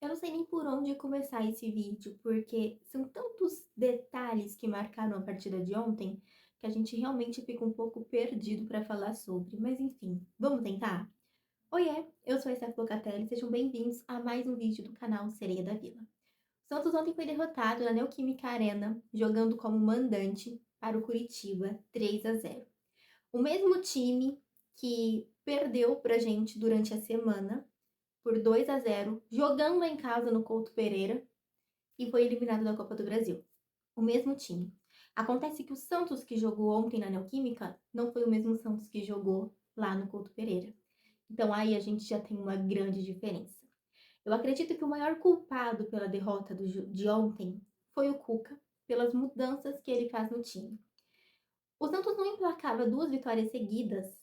Eu não sei nem por onde começar esse vídeo, porque são tantos detalhes que marcaram a partida de ontem, que a gente realmente fica um pouco perdido para falar sobre. Mas enfim, vamos tentar? Oiê, eu sou a Steph Locatelli, sejam bem-vindos a mais um vídeo do canal Sereia da Vila. O Santos ontem foi derrotado na Neoquímica Arena, jogando como mandante para o Curitiba 3-0. O mesmo time que perdeu pra gente durante a semana, por 2-0, jogando em casa no Couto Pereira, e foi eliminado da Copa do Brasil. O mesmo time. Acontece que o Santos que jogou ontem na Neoquímica não foi o mesmo Santos que jogou lá no Couto Pereira. Então aí a gente já tem uma grande diferença. Eu acredito que o maior culpado pela derrota de ontem foi o Cuca, pelas mudanças que ele faz no time. O Santos não emplacava 2 vitórias seguidas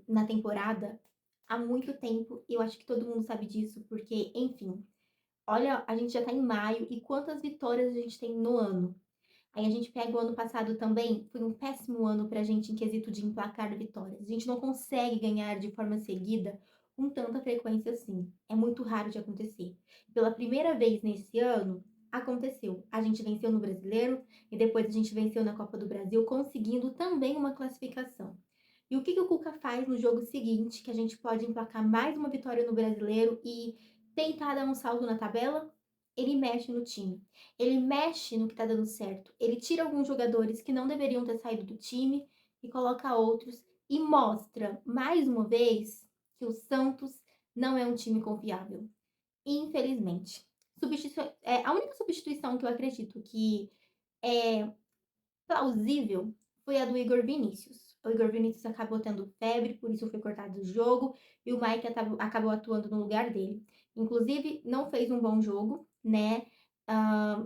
na temporada há muito tempo, e eu acho que todo mundo sabe disso, porque, enfim, olha, a gente já tá em maio e quantas vitórias a gente tem no ano. Aí a gente pega o ano passado também, foi um péssimo ano pra gente em quesito de emplacar vitórias. A gente não consegue ganhar de forma seguida com tanta frequência assim. É muito raro de acontecer. Pela primeira vez nesse ano, aconteceu. A gente venceu no Brasileiro e depois a gente venceu na Copa do Brasil, conseguindo também uma classificação. E o que o Cuca faz no jogo seguinte, que a gente pode emplacar mais uma vitória no Brasileiro e tentar dar um salto na tabela? Ele mexe no time. Ele mexe no que tá dando certo. Ele tira alguns jogadores que não deveriam ter saído do time e coloca outros e mostra, mais uma vez, que o Santos não é um time confiável. Infelizmente. A única substituição que eu acredito que é plausível foi a do Igor Vinícius. O Igor Vinícius acabou tendo febre, por isso foi cortado do jogo, e o Mike acabou atuando no lugar dele. Inclusive, não fez um bom jogo, né?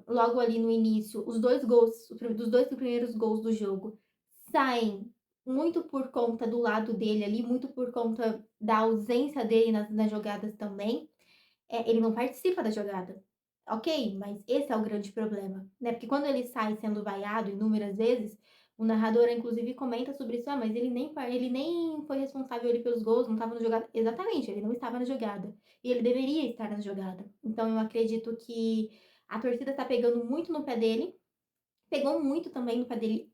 Logo ali no início, os dois gols, dos dois primeiros gols do jogo, saem muito por conta do lado dele ali, muito por conta da ausência dele nas jogadas também. Ele não participa da jogada. Ok, mas esse é o grande problema, né? Porque quando ele sai sendo vaiado inúmeras vezes, o narrador, inclusive, comenta sobre isso. Mas ele nem foi responsável ali pelos gols, não estava na jogada. Exatamente, ele não estava na jogada. E ele deveria estar na jogada. Então, eu acredito que a torcida tá pegando muito no pé dele. Pegou muito também no pé dele,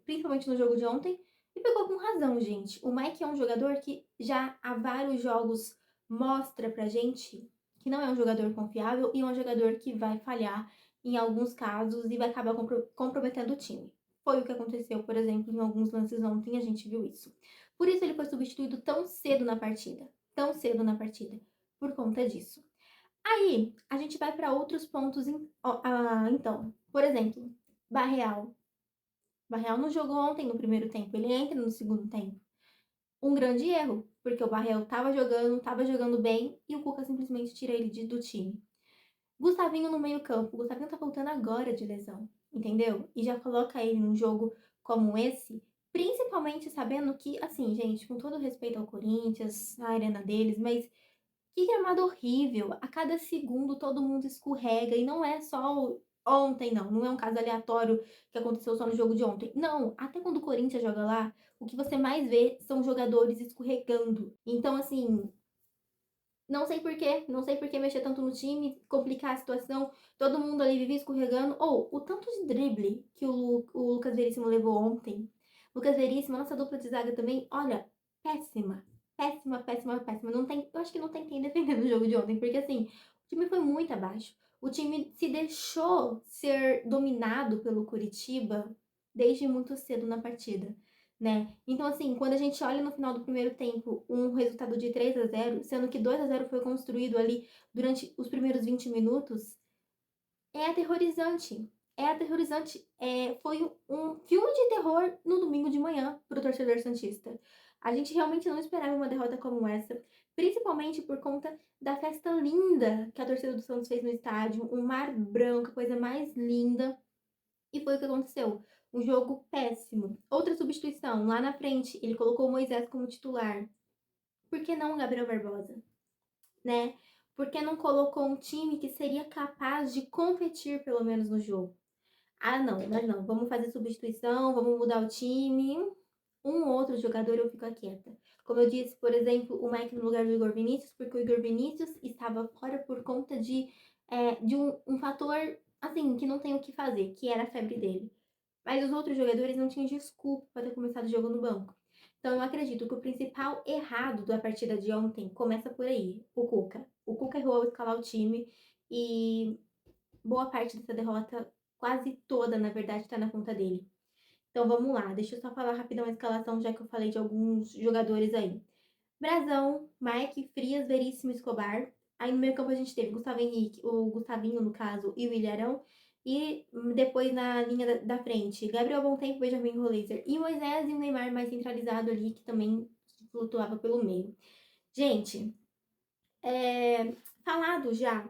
principalmente no jogo de ontem. E pegou com razão, gente. O Mike é um jogador que já há vários jogos mostra pra gente que não é um jogador confiável e é um jogador que vai falhar em alguns casos e vai acabar comprometendo o time. Foi o que aconteceu, por exemplo, em alguns lances ontem, a gente viu isso. Por isso ele foi substituído tão cedo na partida. Tão cedo na partida. Por conta disso. Aí, a gente vai para outros pontos. Então, por exemplo, Barreal. Barreal não jogou ontem no primeiro tempo, ele entra no segundo tempo. Um grande erro, porque o Barreal tava jogando bem e o Cuca simplesmente tira ele do time. Gustavinho no meio-campo. Gustavinho tá voltando agora de lesão, entendeu? E já coloca ele num jogo como esse, principalmente sabendo que, assim, gente, com todo respeito ao Corinthians, a arena deles, mas que gramado horrível! A cada segundo todo mundo escorrega e não é só ontem, não. Não é um caso aleatório que aconteceu só no jogo de ontem. Não, até quando o Corinthians joga lá, o que você mais vê são jogadores escorregando. Então, assim, não sei por que mexer tanto no time, complicar a situação, todo mundo ali vive escorregando. Ou o tanto de drible que o Lucas Veríssimo levou ontem. Lucas Veríssimo, nossa dupla de zaga também, olha, péssima. Péssima, péssima, péssima. Não tem, eu acho que não tem quem defender no jogo de ontem, porque assim, o time foi muito abaixo. O time se deixou ser dominado pelo Curitiba desde muito cedo na partida, né? Então, assim, quando a gente olha no final do primeiro tempo um resultado de 3-0, sendo que 2-0 foi construído ali durante os primeiros 20 minutos, é aterrorizante. É aterrorizante. Foi um filme de terror no domingo de manhã pro torcedor santista. A gente realmente não esperava uma derrota como essa, principalmente por conta da festa linda que a torcida do Santos fez no estádio, um mar branco, a coisa mais linda. E foi o que aconteceu. Um jogo péssimo. Outra substituição, lá na frente, ele colocou o Moisés como titular. Por que não o Gabriel Barbosa? Né? Por que não colocou um time que seria capaz de competir, pelo menos, no jogo? Ah, não, mas não. Vamos fazer substituição, vamos mudar o time. Um outro jogador eu fico quieta. Como eu disse, por exemplo, o Mike no lugar do Igor Vinícius, porque o Igor Vinícius estava fora por conta de um fator, assim, que não tem o que fazer, que era a febre dele. Mas os outros jogadores não tinham desculpa para ter começado o jogo no banco. Então eu acredito que o principal errado da partida de ontem começa por aí, o Cuca. O Cuca errou ao escalar o time e boa parte dessa derrota, quase toda, na verdade, está na conta dele. Então vamos lá, deixa eu só falar rapidão a escalação, já que eu falei de alguns jogadores aí. Brazão, Mike, Frias, Veríssimo, Escobar. Aí no meio campo a gente teve Gustavo Henrique, o Gustavinho, no caso, e o Ilharão. E depois na linha da frente, Gabriel Bontempo, Benjamin Rolezer e Moisés e o Neymar mais centralizado ali, que também flutuava pelo meio. Gente, falado já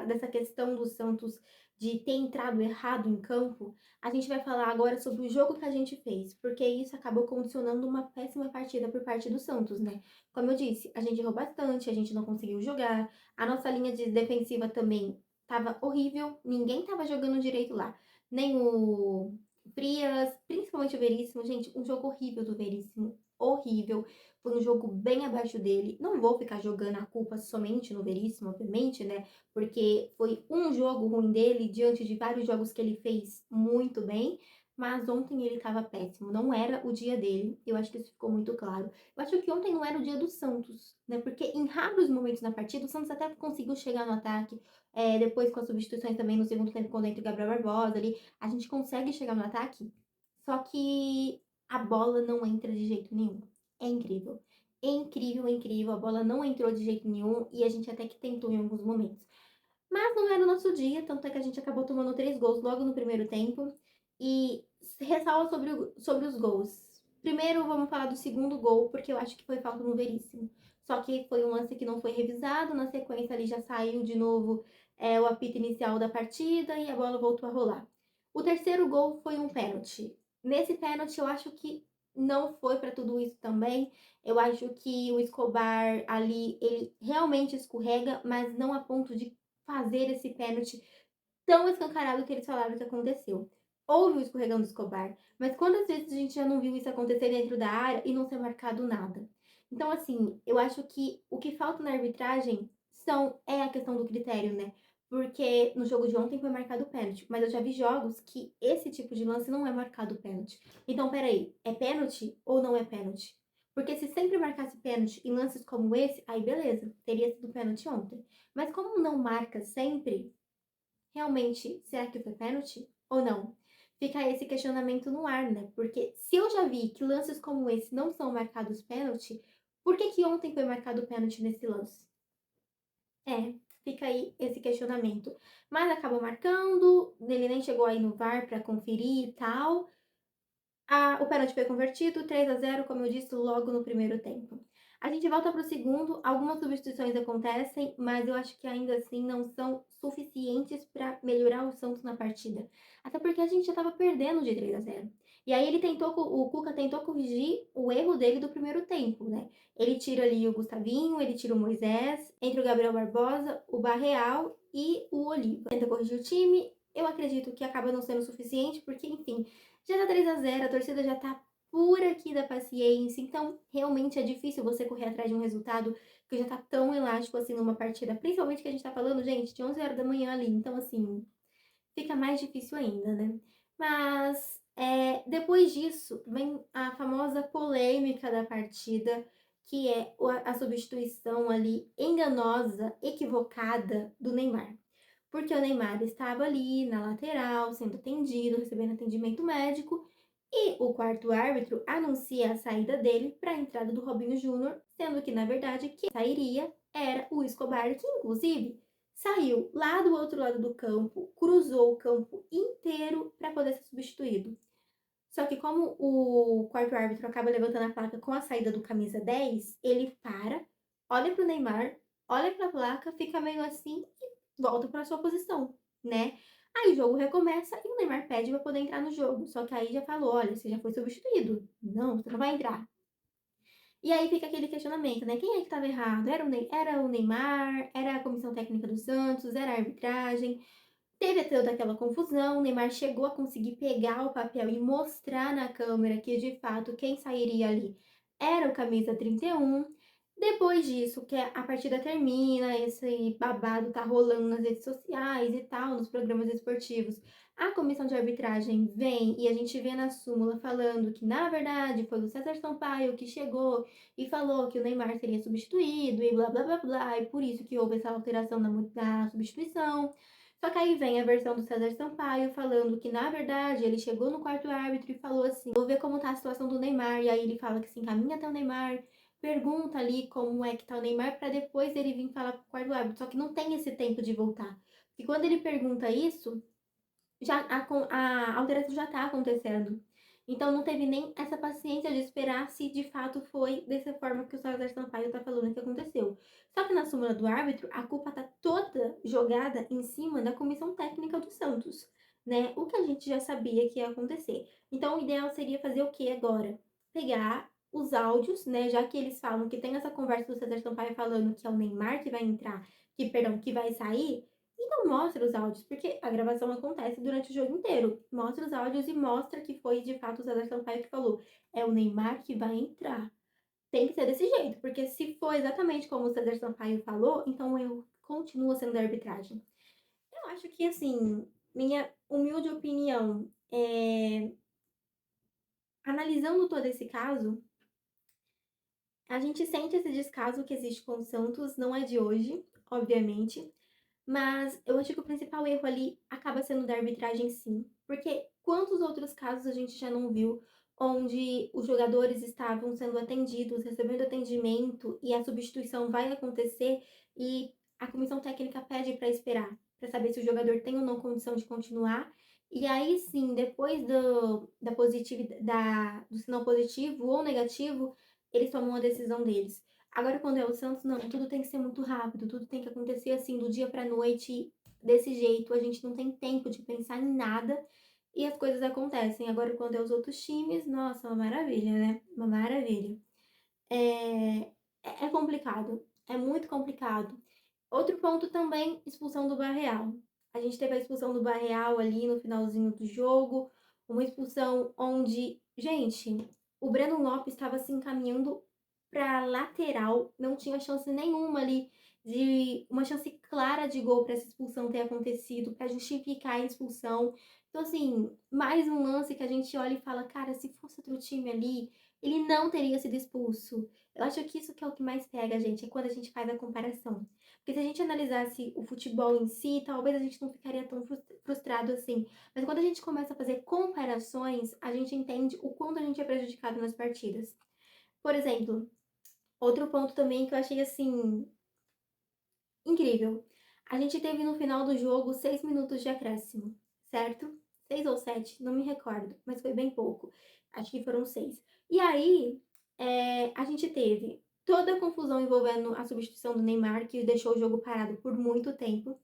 dessa questão do Santos de ter entrado errado em campo, a gente vai falar agora sobre o jogo que a gente fez, porque isso acabou condicionando uma péssima partida por parte do Santos, né? Como eu disse, a gente errou bastante, a gente não conseguiu jogar, a nossa linha de defensiva também tava horrível, ninguém tava jogando direito lá, nem o Frias, principalmente o Veríssimo, gente, um jogo horrível do Veríssimo, horrível. Foi um jogo bem abaixo dele. Não vou ficar jogando a culpa somente no Veríssimo, obviamente, né? Porque foi um jogo ruim dele diante de vários jogos que ele fez muito bem. Mas ontem ele estava péssimo, não era o dia dele. Eu acho que isso ficou muito claro. Eu acho que ontem não era o dia do Santos, né? Porque em raros momentos na partida, o Santos até conseguiu chegar no ataque. Depois, com as substituições também no segundo tempo, quando entra o Gabriel Barbosa ali, a gente consegue chegar no ataque. Só que a bola não entra de jeito nenhum. É incrível. É incrível, é incrível. A bola não entrou de jeito nenhum e a gente até que tentou em alguns momentos. Mas não era o nosso dia, tanto é que a gente acabou tomando 3 gols logo no primeiro tempo. E ressalva sobre os gols. Primeiro, vamos falar do segundo gol, porque eu acho que foi falta no Veríssimo. Só que foi um lance que não foi revisado. Na sequência, ali já saiu de novo o apito inicial da partida e a bola voltou a rolar. O terceiro gol foi um pênalti. Nesse pênalti, eu acho que não foi para tudo isso também. Eu acho que o Escobar ali, ele realmente escorrega, mas não a ponto de fazer esse pênalti tão escancarado que eles falaram que aconteceu. Houve o escorregão do Escobar, mas quantas vezes a gente já não viu isso acontecer dentro da área e não ser marcado nada? Então, assim, eu acho que o que falta na arbitragem é a questão do critério, né? Porque no jogo de ontem foi marcado pênalti, mas eu já vi jogos que esse tipo de lance não é marcado pênalti. Então, peraí, é pênalti ou não é pênalti? Porque se sempre marcasse pênalti em lances como esse, aí beleza, teria sido pênalti ontem. Mas como não marca sempre, realmente, será que foi pênalti ou não? Fica esse questionamento no ar, né? Porque se eu já vi que lances como esse não são marcados pênalti, por que que ontem foi marcado pênalti nesse lance? Fica aí esse questionamento. Mas acabou marcando, ele nem chegou aí no VAR para conferir e tal. O pênalti foi convertido, 3-0, como eu disse, logo no primeiro tempo. A gente volta para o segundo, algumas substituições acontecem, mas eu acho que ainda assim não são suficientes para melhorar o Santos na partida. Até porque a gente já estava perdendo de 3-0. E aí o Cuca tentou corrigir o erro dele do primeiro tempo, né? Ele tira ali o Gustavinho, ele tira o Moisés, entre o Gabriel Barbosa, o Barreal e o Oliva. Tenta corrigir o time, eu acredito que acaba não sendo suficiente, porque, enfim, já tá 3-0, a torcida já tá por aqui da paciência, então realmente é difícil você correr atrás de um resultado que já tá tão elástico assim numa partida, principalmente que a gente tá falando, gente, de 11 horas da manhã ali, então assim, fica mais difícil ainda, né? Mas depois disso vem a famosa polêmica da partida, que é a substituição ali enganosa, equivocada do Neymar. Porque o Neymar estava ali na lateral, sendo atendido, recebendo atendimento médico, e o quarto árbitro anuncia a saída dele para a entrada do Robinho Júnior, sendo que, na verdade, quem sairia era o Escobar, que inclusive saiu lá do outro lado do campo, cruzou o campo inteiro para poder ser substituído. Só que como o quarto árbitro acaba levantando a placa com a saída do camisa 10, ele olha para o Neymar, olha para a placa, fica meio assim e volta para sua posição, né? Aí o jogo recomeça e o Neymar pede para poder entrar no jogo. Só que aí já falou, olha, você já foi substituído. Não, você não vai entrar. E aí fica aquele questionamento, né? Quem é que estava errado? Era o Neymar? Era a comissão técnica do Santos? Era a arbitragem? Teve toda aquela confusão, o Neymar chegou a conseguir pegar o papel e mostrar na câmera que, de fato, quem sairia ali era o camisa 31. Depois disso, que a partida termina, esse babado tá rolando nas redes sociais e tal, nos programas esportivos. A comissão de arbitragem vem e a gente vê na súmula falando que, na verdade, foi o César Sampaio que chegou e falou que o Neymar seria substituído e blá blá blá blá, e por isso que houve essa alteração na substituição. Só que aí vem a versão do César Sampaio falando que, na verdade, ele chegou no quarto árbitro e falou assim: vou ver como tá a situação do Neymar. E aí ele fala que se encaminha até o Neymar, pergunta ali como é que tá o Neymar para depois ele vir falar com o quarto árbitro. Só que não tem esse tempo de voltar. E quando ele pergunta isso, já a alteração já tá acontecendo. Então não teve nem essa paciência de esperar se de fato foi dessa forma que o César Sampaio tá falando que aconteceu. Só que na súmula do árbitro, a culpa tá toda jogada em cima da comissão técnica do Santos, né? O que a gente já sabia que ia acontecer. Então o ideal seria fazer o que agora? Pegar os áudios, né? Já que eles falam que tem essa conversa do César Sampaio falando que é o Neymar que vai entrar, que vai sair, então mostra os áudios, porque a gravação acontece durante o jogo inteiro. Mostra os áudios e mostra que foi de fato o César Sampaio que falou. É o Neymar que vai entrar. Tem que ser desse jeito, porque se for exatamente como o César Sampaio falou, então o erro continua sendo da arbitragem. Eu acho que, assim, minha humilde opinião, analisando todo esse caso, a gente sente esse descaso que existe com o Santos, não é de hoje, obviamente. Mas eu acho que o principal erro ali acaba sendo da arbitragem, sim. Porque quantos outros casos a gente já não viu onde os jogadores estavam sendo atendidos, recebendo atendimento e a substituição vai acontecer e a comissão técnica pede para esperar, para saber se o jogador tem ou não condição de continuar. E aí sim, depois do sinal positivo ou negativo, eles tomam a decisão deles. Agora, quando é o Santos, não, tudo tem que ser muito rápido, tudo tem que acontecer assim, do dia pra noite, desse jeito. A gente não tem tempo de pensar em nada e as coisas acontecem. Agora, quando é os outros times, nossa, uma maravilha, né? Uma maravilha. É complicado, é muito complicado. Outro ponto também, expulsão do Barreal. A gente teve a expulsão do Barreal ali no finalzinho do jogo, uma expulsão onde, gente, o Breno Lopes estava se encaminhando para lateral, não tinha chance nenhuma ali de uma chance clara de gol para essa expulsão ter acontecido, para justificar a expulsão. Então, assim, mais um lance que a gente olha e fala, cara, se fosse outro time ali, ele não teria sido expulso. Eu acho que isso que é o que mais pega, gente, é quando a gente faz a comparação. Porque se a gente analisasse o futebol em si, talvez a gente não ficaria tão frustrado assim. Mas quando a gente começa a fazer comparações, a gente entende o quanto a gente é prejudicado nas partidas. Por exemplo, outro ponto também que eu achei assim incrível. A gente teve no final do jogo 6 minutos de acréscimo, certo? 6 ou 7, não me recordo, mas foi bem pouco. Acho que foram 6. E aí, a gente teve toda a confusão envolvendo a substituição do Neymar, que deixou o jogo parado por muito tempo.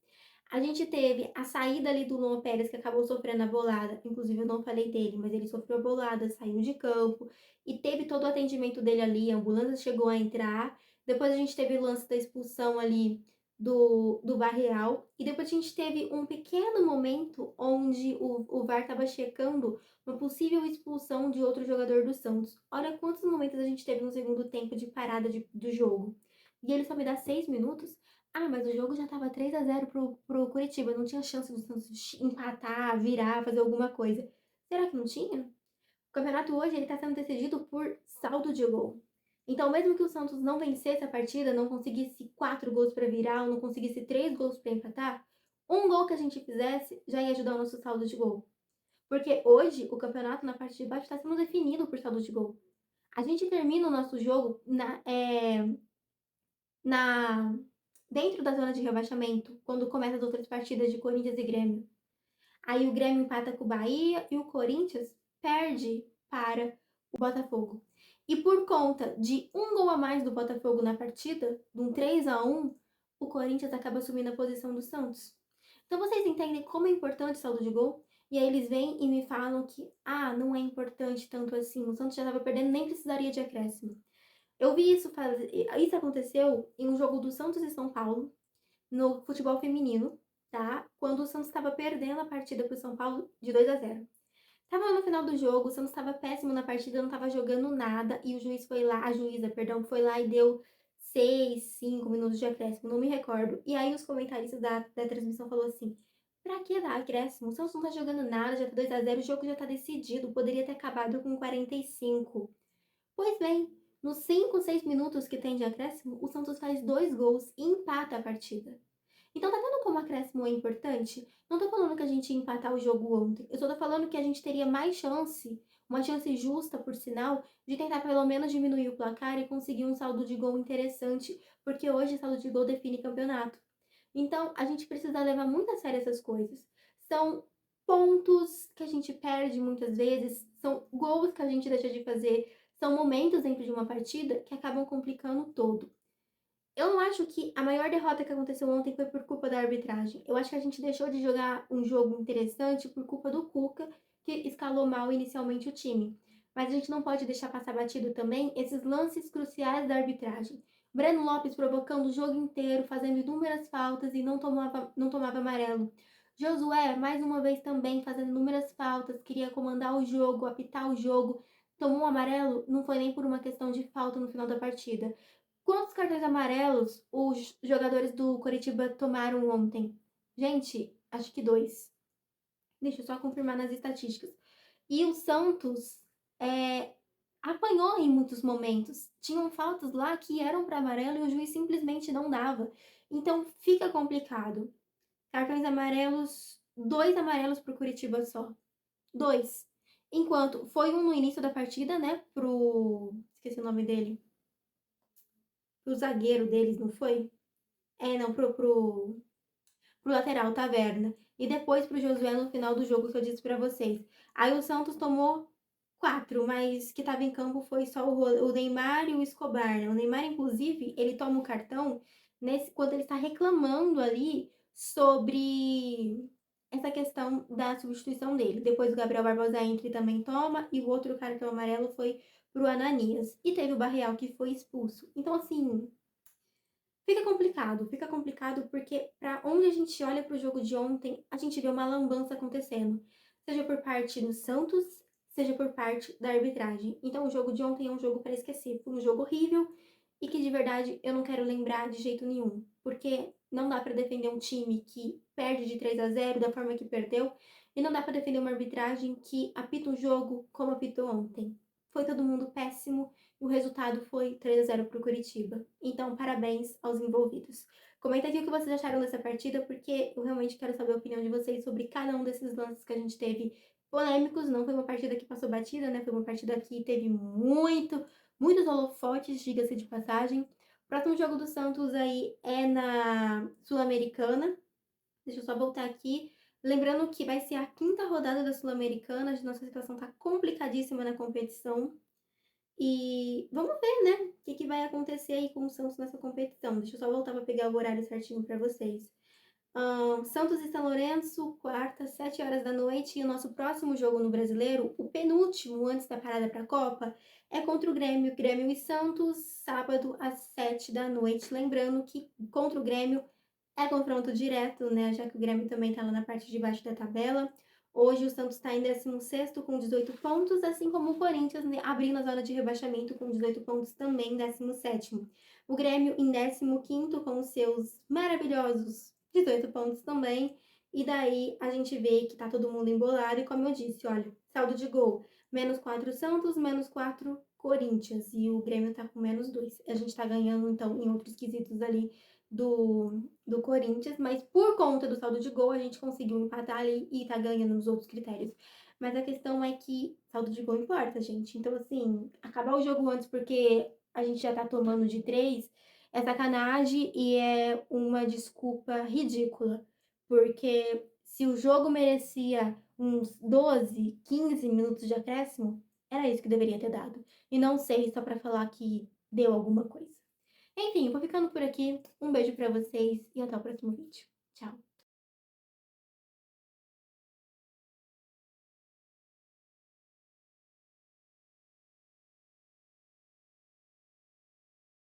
A gente teve a saída ali do Luan Pérez, que acabou sofrendo a bolada. Inclusive, eu não falei dele, mas ele sofreu a bolada, saiu de campo. E teve todo o atendimento dele ali, a ambulância chegou a entrar. Depois a gente teve o lance da expulsão ali do Barreal. E depois a gente teve um pequeno momento onde o VAR estava checando uma possível expulsão de outro jogador do Santos. Olha quantos momentos a gente teve no segundo tempo de parada do jogo. E ele só me dá 6 minutos. Ah, mas o jogo já tava 3-0 pro Curitiba. Não tinha chance do Santos empatar, virar, fazer alguma coisa. Será que não tinha? O campeonato hoje ele tá sendo decidido por saldo de gol. Então, mesmo que o Santos não vencesse a partida, não conseguisse 4 gols para virar, ou não conseguisse 3 gols para empatar, um gol que a gente fizesse já ia ajudar o nosso saldo de gol. Porque hoje o campeonato na parte de baixo está sendo definido por saldo de gol. A gente termina o nosso jogo na dentro da zona de rebaixamento, quando começa as outras partidas de Corinthians e Grêmio. Aí o Grêmio empata com o Bahia e o Corinthians perde para o Botafogo. E por conta de um gol a mais do Botafogo na partida, de um 3-1, o Corinthians acaba assumindo a posição do Santos. Então vocês entendem como é importante o saldo de gol? E aí eles vêm e me falam que, não é importante tanto assim, o Santos já estava perdendo, nem precisaria de acréscimo. Eu vi isso aconteceu em um jogo do Santos e São Paulo, no futebol feminino, tá? Quando o Santos estava perdendo a partida para o São Paulo de 2-0. Tava no final do jogo, o Santos estava péssimo na partida, não estava jogando nada, e o juiz foi lá, a juíza, perdão, foi lá e deu 6, 5 minutos de acréscimo, não me recordo. E aí os comentaristas da transmissão falou assim: pra que dar acréscimo? O Santos não tá jogando nada, já tá 2-0, o jogo já tá decidido, poderia ter acabado com 45. Pois bem, nos 5, 6 minutos que tem de acréscimo, o Santos faz 2 gols e empata a partida. Então tá vendo como o acréscimo é importante? Não tô falando que a gente ia empatar o jogo ontem. Eu só tô falando que a gente teria mais chance, uma chance justa, por sinal, de tentar pelo menos diminuir o placar e conseguir um saldo de gol interessante, porque hoje saldo de gol define campeonato. Então a gente precisa levar muito a sério essas coisas. São pontos que a gente perde muitas vezes, são gols que a gente deixa de fazer, são momentos dentro de uma partida que acabam complicando todo. Eu não acho que a maior derrota que aconteceu ontem foi por culpa da arbitragem. Eu acho que a gente deixou de jogar um jogo interessante por culpa do Cuca, que escalou mal inicialmente o time. Mas a gente não pode deixar passar batido também esses lances cruciais da arbitragem. Breno Lopes provocando o jogo inteiro, fazendo inúmeras faltas e não tomava amarelo. Josué, mais uma vez também, fazendo inúmeras faltas, queria comandar o jogo, apitar o jogo. Tomou um amarelo, não foi nem por uma questão de falta no final da partida. Quantos cartões amarelos os jogadores do Coritiba tomaram ontem? Gente, acho que 2. Deixa eu só confirmar nas estatísticas. E o Santos é, apanhou em muitos momentos. Tinham faltas lá que eram para amarelo e o juiz simplesmente não dava. Então fica complicado. Cartões amarelos, 2 amarelos pro Curitiba só. 2. Enquanto foi um no início da partida, né? Esqueci o nome dele. Pro zagueiro deles, não foi? Não, pro lateral, Taverna. E depois pro Josué no final do jogo que eu disse pra vocês. Aí o Santos tomou 4, mas que tava em campo foi só o Neymar e o Escobar, né? O Neymar, inclusive, ele toma o cartão quando ele está reclamando ali sobre essa questão da substituição dele. Depois o Gabriel Barbosa entra e também toma, e o outro cartão amarelo foi pro Ananias. E teve o Barreal que foi expulso. Então, assim, fica complicado porque para onde a gente olha para o jogo de ontem, a gente vê uma lambança acontecendo, seja por parte do Santos, seja por parte da arbitragem. Então o jogo de ontem é um jogo para esquecer, foi um jogo horrível e que de verdade eu não quero lembrar de jeito nenhum, porque não dá para defender um time que perde de 3-0 da forma que perdeu e não dá para defender uma arbitragem que apita o jogo como apitou ontem. Foi todo mundo péssimo e o resultado foi 3-0 para o Curitiba. Então, parabéns aos envolvidos. Comenta aqui o que vocês acharam dessa partida, porque eu realmente quero saber a opinião de vocês sobre cada um desses lances que a gente teve polêmicos. Não foi uma partida que passou batida, né? Foi uma partida que teve muitos holofotes, diga-se de passagem. O próximo jogo do Santos aí é na Sul-Americana. Deixa eu só voltar aqui. Lembrando que vai ser a 5ª rodada da Sul-Americana. A nossa situação tá complicadíssima na competição. E vamos ver, né, o que vai acontecer aí com o Santos nessa competição. Deixa eu só voltar para pegar o horário certinho para vocês. Santos e São Lourenço, quarta, 7 horas da noite. E o nosso próximo jogo no Brasileiro, o penúltimo antes da parada para a Copa, é contra o Grêmio. Grêmio e Santos, sábado às 7 da noite. Lembrando que contra o Grêmio é confronto direto, né? Já que o Grêmio também está lá na parte de baixo da tabela. Hoje o Santos está em 16º com 18 pontos, assim como o Corinthians, né, abrindo a zona de rebaixamento com 18 pontos também, 17º. O Grêmio em 15º com os seus maravilhosos 18 pontos também. E daí a gente vê que tá todo mundo embolado. E como eu disse, olha, saldo de gol: -4 Santos, -4 Corinthians. E o Grêmio tá com -2. A gente tá ganhando, então, em outros quesitos ali do Corinthians, mas por conta do saldo de gol a gente conseguiu empatar ali e tá ganhando nos outros critérios. Mas a questão é que saldo de gol importa, gente. Então, assim, acabar o jogo antes porque a gente já tá tomando de 3 é sacanagem e é uma desculpa ridícula. Porque se o jogo merecia uns 12, 15 minutos de acréscimo, era isso que deveria ter dado. E não sei só pra falar que deu alguma coisa. Enfim, vou ficando por aqui. Um beijo pra vocês e até o próximo vídeo.